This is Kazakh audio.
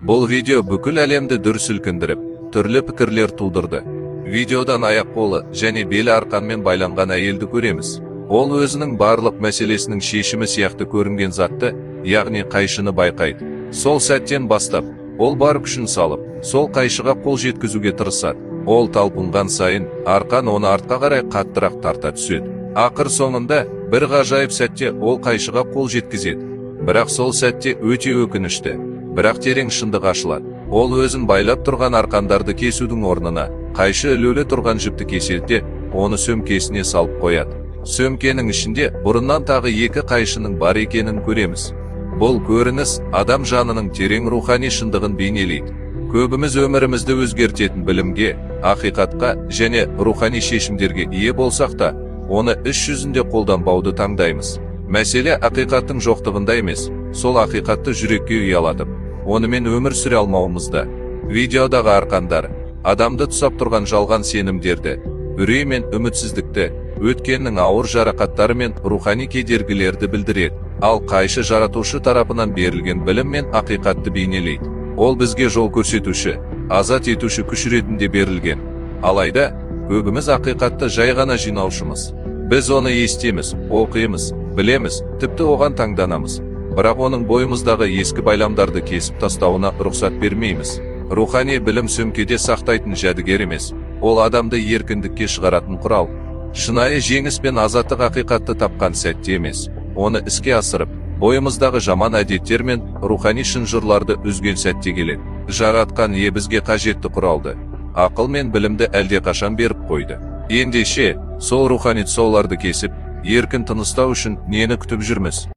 Бұл видео бүкіл әлемді дүр сілкіндіріп, түрлі пікірлер тудырды. Видеодан аяқ-қолы және белі арқанмен байланған әйелді көреміз. Ол өзінің барлық мәселесінің шешімі сияқты көрінген затты, яғни қайшыны байқайды. Сол сәттен бастап, ол бар күшін салып, сол қайшыға қол жеткізуге тырысады. Ол талпынған сайын, арқан оны артқа қарай қаттырақ тарта түседі. Ақыр соңында, бір ғажайып сәтте ол қайшыға қол жеткізеді. Бірақ сол сәтте өте өкінішті, бірақ терең шындық ашылады. Ол өзін байлап тұрған арқандарды кесудің орнына, қайшы ілулі тұрған жіпті кеседі, оны сөмкесіне салып қояды. Сөмкенің ішінде бұрыннан тағы екі қайшының бар екенін көреміз. Бұл көрініс адам жанының терең рухани шындығын бейнелейді. Көбіміз өмірімізді өзгертетін білімге, ақиқатқа және рухани шешімдерге ие болсақ та, оны іс жүзінде қолданбауды таңдаймыз. Мәселе ақиқаттың жоқтығында емес, сол ақиқатты жүрекке ұялатып, онымен өмір сүре алмауымызда. Видеодағы арқандар адамды тұсап тұрған жалған сенімдерді, үрей мен үмітсіздікті, өткеннің ауыр жарақаттары мен рухани кедергілерді білдіреді. Ал қайшы жаратушы тарапынан берілген білім мен ақиқатты бейнелейді. Ол бізге жол көрсетуші, азат етуші күш ретінде берілген. Алайда, көбіміз ақиқатты жай ғана жинаушымыз. Біз оны естиміз, оқимыз, білеміз, тіпті оған таңданамыз. Бірақ оның бойымыздағы ескі байламдарды кесіп тастауына рұқсат бермейміз. Рухани білім сөмкеде сақтайтын жәдігер емес, ол адамды еркіндікке шығаратын құрал. Шынайы жеңіс пен азаттық ақиқатты тапқан сәтте емес, оны іске асырып, бойымыздағы жаман әдеттер мен рухани шынжырларды үзген сәтте келеді. Жаратқан ие бізге қажетті құралды, ақыл мен білімді әлдеқашан беріп қойды. Ендеше, сол рухани тұсауларды кесіп, еркін тыныстау үшін нені күтіп жүрміз?